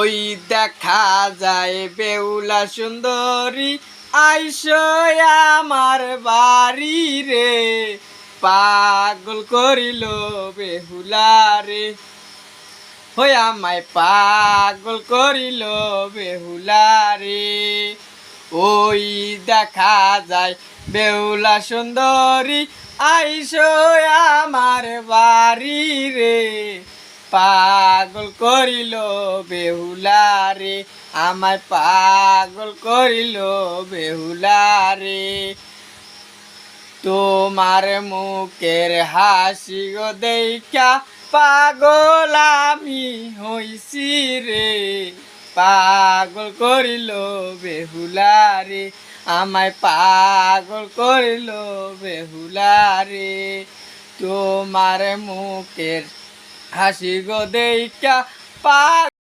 ওই দেখা যায় বেহুলা সুন্দরী আইসো আমার বাড়ি রে, পাগল করিল বেহুলা রে, হই আমায় পাগল করিল বেহুলা রে। ওই দেখা যায় বেহুলা সুন্দরী আইসো আমার বাড়ি রে, পাগল করিল বেহুলা রে, আমায় পাগল করিল বেহুলা রে। তোমার মুখের হাসি গো দেইখা পাগল আমি হইছি রে, পাগল করিল বেহুলা রে, আমায় পাগল করিল বেহুলা রে। তোমার মুখের হাসি গো দেইখা